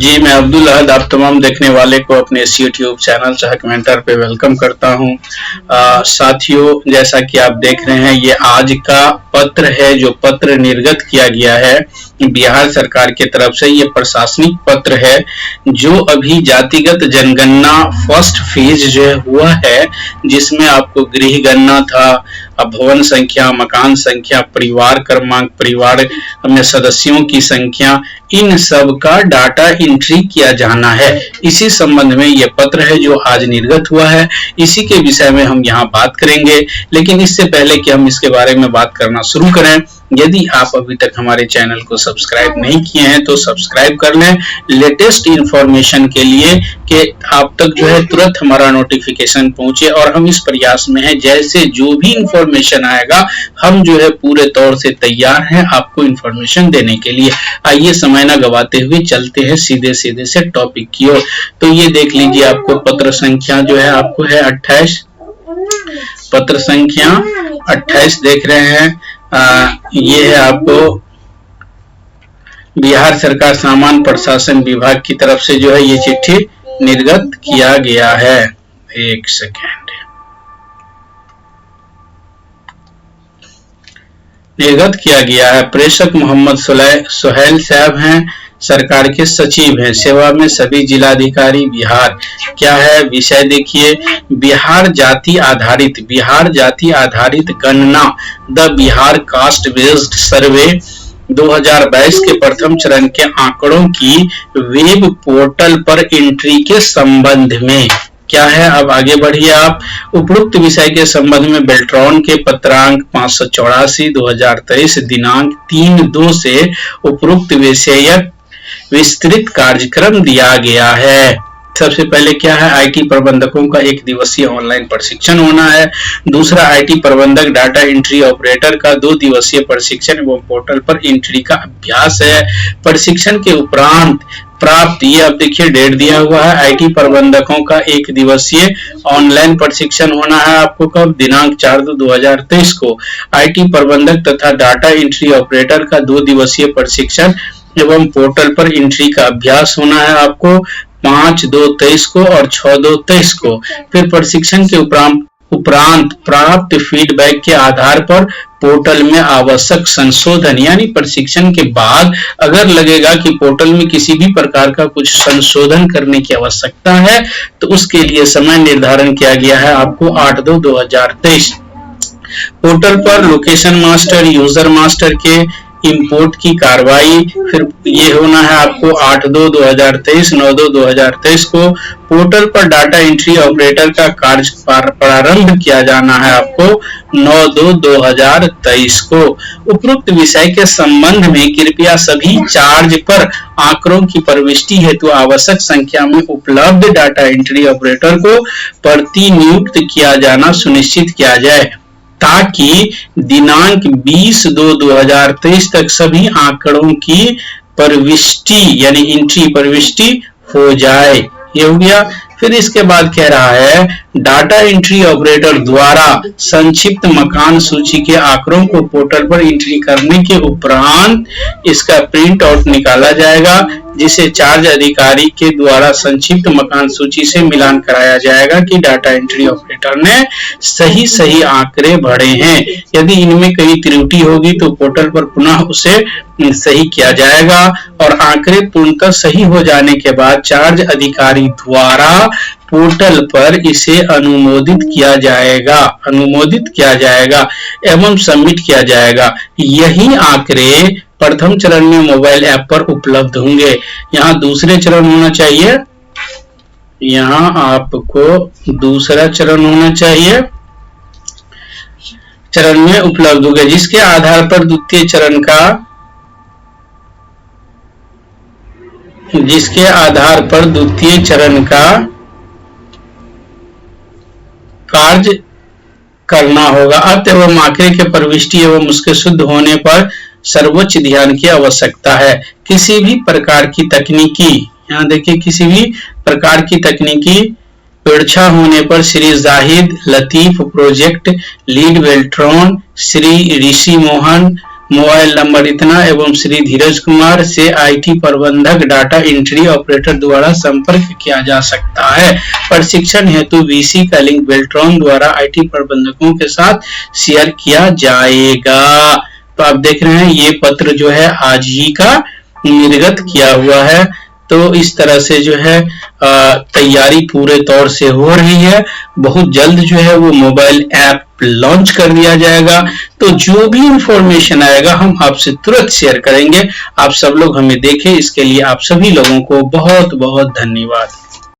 जी, मैं अब्दुल अहद आप तमाम देखने वाले को अपने इस यूट्यूब चैनल चहक मेंटर पे वेलकम करता हूं। साथियों, जैसा कि आप देख रहे हैं, ये आज का पत्र है जो पत्र निर्गत किया गया है बिहार सरकार की तरफ से। ये प्रशासनिक पत्र है जो अभी जातिगत जनगणना फर्स्ट फेज जो हुआ है, जिसमें आपको गृह गणना था, भवन संख्या, मकान संख्या, परिवार क्रमांक, परिवार में सदस्यों की संख्या, इन सब का डाटा एंट्री किया जाना है। इसी संबंध में यह पत्र है जो आज निर्गत हुआ है। इसी के विषय में हम यहाँ बात करेंगे, लेकिन इससे पहले कि हम इसके बारे में बात करना शुरू करें, यदि आप अभी तक हमारे चैनल को सब्सक्राइब नहीं किए हैं तो सब्सक्राइब कर लें लेटेस्ट इंफॉर्मेशन के लिए, कि आप तक जो है तुरंत हमारा नोटिफिकेशन पहुंचे। और हम इस प्रयास में हैं, जैसे जो भी इंफॉर्मेशन आएगा हम जो है पूरे तौर से तैयार हैं आपको इंफॉर्मेशन देने के लिए। आइए समय न गवाते हुए चलते हैं सीधे सीधे से टॉपिक की ओर। तो ये देख लीजिए, आपको पत्र संख्या जो है आपको है 28, पत्र संख्या 28 देख रहे हैं। ये है आपको बिहार सरकार सामान्य प्रशासन विभाग की तरफ से जो है ये चिट्ठी निर्गत किया गया है। एक सेकेंड, निर्गत किया गया है। प्रेषक मोहम्मद सोहेल साहब हैं, सरकार के सचिव हैं, सेवा में सभी जिलाधिकारी बिहार। क्या है विषय देखिए, बिहार जाति आधारित गणना, द बिहार कास्ट बेस्ड सर्वे 2022 के प्रथम चरण के आंकड़ों की वेब पोर्टल पर एंट्री के संबंध में। क्या है, अब आगे बढ़िए आप। उपरोक्त विषय के संबंध में बेल्ट्रॉन के पत्रांक 584/2023 दिनांक 3/2 से उपरोक्त विषयक विस्तृत कार्यक्रम दिया गया है। सबसे पहले क्या है, आईटी प्रबंधकों का 1 दिवसीय ऑनलाइन प्रशिक्षण होना है। दूसरा, आईटी प्रबंधक डाटा एंट्री ऑपरेटर का 2 दिवसीय प्रशिक्षण एवं पोर्टल पर एंट्री का अभ्यास है। प्रशिक्षण के उपरांत प्राप्त, ये अब देखिए डेट दिया हुआ है, आईटी प्रबंधकों का 1 दिवसीय ऑनलाइन प्रशिक्षण होना है आपको कब, दिनांक 4/2/2023 को। आईटी प्रबंधक तथा डाटा एंट्री ऑपरेटर का 2 दिवसीय प्रशिक्षण एवं पोर्टल पर एंट्री का अभ्यास होना है आपको 5/2/23 को और 6/2/23 को। फिर प्रशिक्षण के उपरांत प्राप्त फीडबैक के आधार पर पोर्टल में आवश्यक संशोधन, यानी प्रशिक्षण के बाद अगर लगेगा कि पोर्टल में किसी भी प्रकार का कुछ संशोधन करने की आवश्यकता है तो उसके लिए समय निर्धारण किया गया है आपको 8/2/2023। पोर्टल पर लोकेशन मास्टर, यूजर मास्टर के इंपोर्ट की कार्रवाई फिर ये होना है आपको 8/2/2023, 9/2/2023 को। पोर्टल पर डाटा एंट्री ऑपरेटर का कार्य प्रारंभ किया जाना है आपको 9/2/2023 को। उपरोक्त विषय के संबंध में कृपया सभी चार्ज पर आंकड़ों की प्रविष्टि हेतु आवश्यक संख्या में उपलब्ध डाटा एंट्री ऑपरेटर को प्रतिनियुक्त किया जाना सुनिश्चित किया जाए, ताकि दिनांक 20/2/2023 तक सभी आंकड़ों की प्रविष्टि यानी एंट्री प्रविष्टि हो जाए। ये हो गया। फिर इसके बाद कह रहा है, डाटा एंट्री ऑपरेटर द्वारा संक्षिप्त मकान सूची के आंकड़ों को पोर्टल पर एंट्री करने के उपरांत इसका प्रिंट आउट निकाला जाएगा, जिसे चार्ज अधिकारी के द्वारा संक्षिप्त मकान सूची से मिलान कराया जाएगा कि डाटा एंट्री ऑपरेटर ने सही आंकड़े भरे हैं। यदि इनमें कहीं त्रुटि होगी तो पोर्टल पर पुनः उसे सही किया जाएगा और आंकड़े पूर्णतः सही हो जाने के बाद चार्ज अधिकारी द्वारा पोर्टल पर इसे अनुमोदित किया जाएगा एवं सबमिट किया जाएगा। यही आंकड़े प्रथम चरण में मोबाइल ऐप पर उपलब्ध होंगे। यहाँ दूसरे चरण होना चाहिए, यहाँ आपको दूसरा चरण होना चाहिए, चरण में उपलब्ध होगा, जिसके आधार पर द्वितीय चरण का कार्य करना होगा। अतः एवं आंकड़े के प्रविष्टि एवं उसके शुद्ध होने पर सर्वोच्च ध्यान की आवश्यकता है। किसी भी प्रकार की तकनीकी, यहाँ देखिए, किसी भी प्रकार की तकनीकी पेड़छा होने पर Shri Zahid Latif project lead Beltron, Shri Rishi Mohan mobile number इतना एवं श्री धीरज कुमार से IT प्रबंधक डाटा एंट्री ऑपरेटर द्वारा संपर्क किया जा सकता है। प्रशिक्षण हेतु VC का लिंक बेल्ट्रॉन द्वारा IT प्रबंधकों के साथ शेयर किया जाएगा। तो आप देख रहे हैं ये पत्र जो है आज ही का निर्गत किया हुआ है। तो इस तरह से जो है तैयारी पूरे तौर से हो रही है। बहुत जल्द जो है वो मोबाइल ऐप लॉन्च कर दिया जाएगा। तो जो भी इंफॉर्मेशन आएगा हम आपसे तुरंत शेयर करेंगे। आप सब लोग हमें देखें, इसके लिए आप सभी लोगों को बहुत बहुत धन्यवाद।